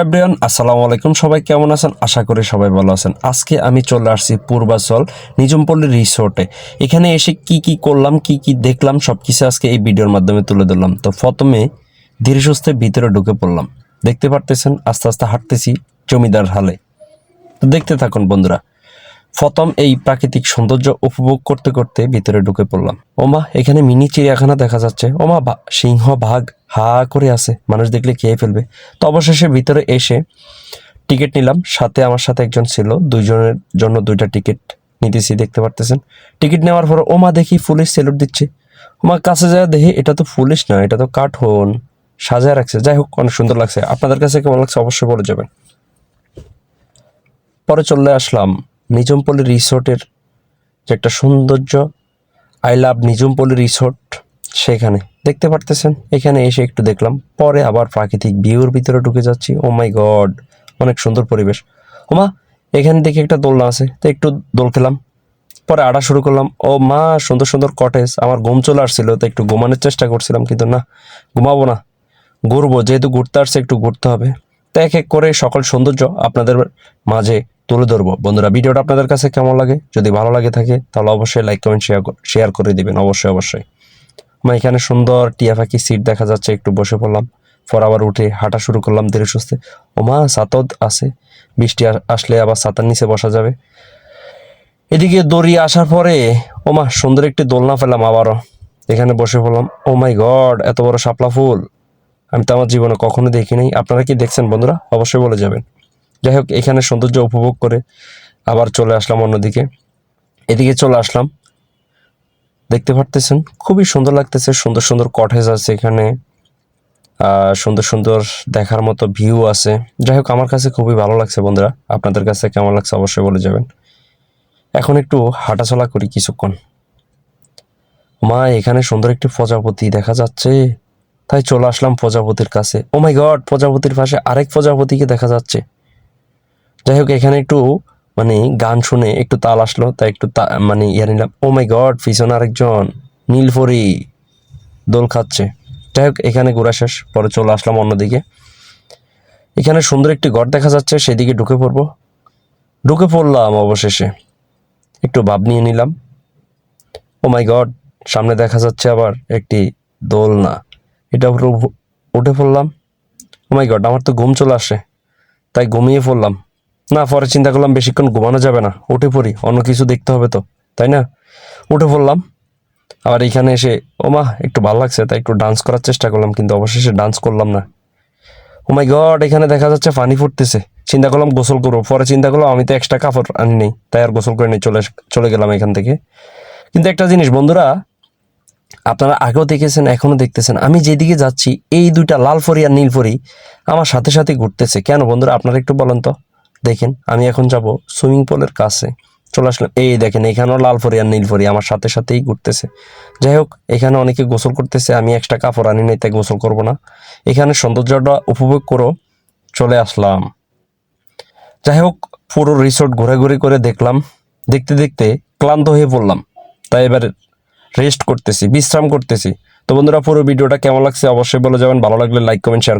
Everyone আসসালামু আলাইকুম। সবাই কেমন আছেন? আশা করি সবাই ভালো আছেন। আজকে আমি চলে আসছি পূর্বাচল নিজমপল্লী রিসোর্টে। এখানে এসে কি কি করলাম, কি কি দেখলাম, সব কিছু আজকে এই ভিডিওর মাধ্যমে তুলে ধরলাম। তো প্রথমে ধীরে সুস্থে ভিতরে ঢুকে পড়লাম। দেখতে পারতেছেন আস্তে আস্তে হাঁটতেছি জমিদার হালে। তো দেখতে থাকুন বন্ধুরা। প্রথম এই প্রাকৃতিক সৌন্দর্য উপভোগ করতে করতে ভিতরে ঢুকে পড়লাম। ওমা, এখানে মিনি চিড়িয়াখানা দেখা যাচ্ছে। ওমা, সিংহ বাঘ হা করে আছে, মানুষ দেখলে খেয়ে ফেলবে। তো অবশেষে ভিতরে এসে টিকিট নিলাম। সাথে আমার সাথে একজন ছিল, দুইজনের জন্য দুইটা টিকিট নিতেছি, দেখতে পারতেছেন। টিকিট নেওয়ার পর ওমা দেখি পুলিশ স্যালুট দিচ্ছে। ওমা কাছে যায় দেখি এটা তো পুলিশ না, এটা তো কার্টুন সাজায় রাখছে। যাই হোক, অনেক সুন্দর লাগছে। আপনাদের কাছে কেমন লাগছে অবশ্যই বলে যাবেন। পরে চলে আসলাম নিজমপল্লী রিসোর্টের যে একটা সৌন্দর্য, আই লাভ নিজমপল্লী রিসোর্ট, সেখানে দেখতে পারতেছেন। এখানে এসে একটু দেখলাম, পরে আবার প্রাকৃতিক ভিউর ভিতরে ঢুকে যাচ্ছি। ও মাই গড, অনেক সুন্দর পরিবেশ। ওমা, এখানে দেখি একটা দোলনা আছে, তো একটু দোল খেলাম। পরে আড়া শুরু করলাম। ও মা, সুন্দর সুন্দর কটেজ। আমার ঘুম চলে আসছিল, তো একটু ঘুমানোর চেষ্টা করছিলাম, কিন্তু না, ঘুমাবো না, ঘুরবো। যেহেতু ঘুরতে আসছে একটু ঘুরতে হবে। তো এক এক করে সকল সৌন্দর্য আপনাদের মাঝে তুলে ধরবো। বন্ধুরা, ভিডিওটা আপনাদের কাছে কেমন লাগে? যদি ভালো লাগে থাকে তাহলে অবশ্যই লাইক কমেন্ট শেয়ার করে দিবেন, অবশ্যই অবশ্যই। আমার এখানে সুন্দর টিয়া পাখি সিট দেখা যাচ্ছে, একটু বসে পড়লাম। পর আবার উঠে হাঁটা শুরু করলাম ধীরে সুস্থে। ওমা, ছাতাও আছে, বৃষ্টি আসলে আবার ছাতার নিচে বসা যাবে। এদিকে দড়ি আসার পরে ওমা সুন্দর একটি দোলনা পেলাম আবারও, এখানে বসে পড়লাম। ও মাই গড, এত বড় শাপলা ফুল আমি তো আমার জীবনে কখনো দেখি নাই। আপনারা কি দেখছেন বন্ধুরা? অবশ্যই বলে যাবেন। যাই হোক, এখানে সৌন্দর্য উপভোগ করে আবার চলে আসলাম অন্যদিকে। এদিকে চলে আসলাম, দেখতে পারতেছেন খুবই সুন্দর লাগতেছে। সুন্দর সুন্দর কটেজ আছে এখানে, সুন্দর সুন্দর দেখার মতো ভিউ আছে। যাই হোক, আমার কাছে খুবই ভালো লাগছে বন্ধুরা। আপনাদের কাছে কেমন লাগছে অবশ্যই বলে যাবেন। এখন একটু হাঁটাচলা করি কিছুক্ষণ। মা, এখানে সুন্দর একটি প্রজাপতি দেখা যাচ্ছে, তাই চলে আসলাম প্রজাপতির কাছে। ও মাই গড, প্রজাপতির পাশে আরেক প্রজাপতিকে দেখা যাচ্ছে। যাই হোক, এখানে একটু মানে গান শুনে একটু তাল আসলো, তাই একটু মানে ইয়ে নিলাম। ও মাই গড, পিছনে আরেকজন নীলপরি দোল খাচ্ছে। যাই হোক, এখানে ঘোরা শেষ, পরে চলে আসলাম অন্যদিকে। এখানে সুন্দর একটি ঘর দেখা যাচ্ছে, সেদিকে ঢুকে পড়লাম অবশেষে। একটু ভাব নিয়ে নিলাম। ও মাই গড, সামনে দেখা যাচ্ছে আবার একটি দোলনা, এটা উপরে উঠে পড়লাম। ও মাই গড, আমার তো ঘুম চলে আসে, তাই ঘুমিয়ে পড়লাম। না, পরে চিন্তা করলাম বেশিক্ষণ ঘুমানো যাবে না, উঠে পড়ি, অন্য কিছু দেখতে হবে তো, তাই না? উঠে পড়লাম। আবার এখানে এসে ওমা একটু ভালো লাগছে, তাই একটু ডান্স করার চেষ্টা করলাম, কিন্তু অবশেষে ডান্স করলাম না। ও মাই গড, এখানে দেখা যাচ্ছে পানি ফুটতেছে। চিন্তা করলাম গোসল করবো, পরে চিন্তা করলাম আমি তো এক্সট্রা কাপড় আনি নেই, তাই আর গোসল করে নিয়ে চলে গেলাম এখান থেকে। কিন্তু একটা জিনিস বন্ধুরা, আপনারা আগেও দেখেছেন এখনো দেখতেছেন, আমি যেদিকে যাচ্ছি এই দুইটা লালপরি আর নীলপরি আমার সাথে সাথে ঘুরতেছে। কেন বন্ধুরা, আপনারা একটু বলেন তো। দেখেন, আমি এখন যাব সুইমিং পুলের কাছে, চলে আসলাম। এই দেখেন, এখানেও লালপরি আর নীলপরি আমার সাথে সাথেই ঘুরতেছে। যাই হোক, এখানে অনেকে গোসল করতেছে, আমি এক্সট্রা কাপড় আনি নাই, তাই গোসল করব না। এখানে সৌন্দর্যটা উপভোগ করো, চলে আসলাম। যাই হোক, পুরো রিসোর্ট ঘোরাঘুরি করে দেখলাম। দেখতে দেখতে ক্লান্ত হয়ে পড়লাম, তাই এবার রেস্ট করতেছি, বিশ্রাম করতেছি। তো বন্ধুরা, পুরো ভিডিওটা কেমন লাগছে অবশ্যই বলে যাবেন। ভালো লাগলে লাইক কমেন্ট শেয়ার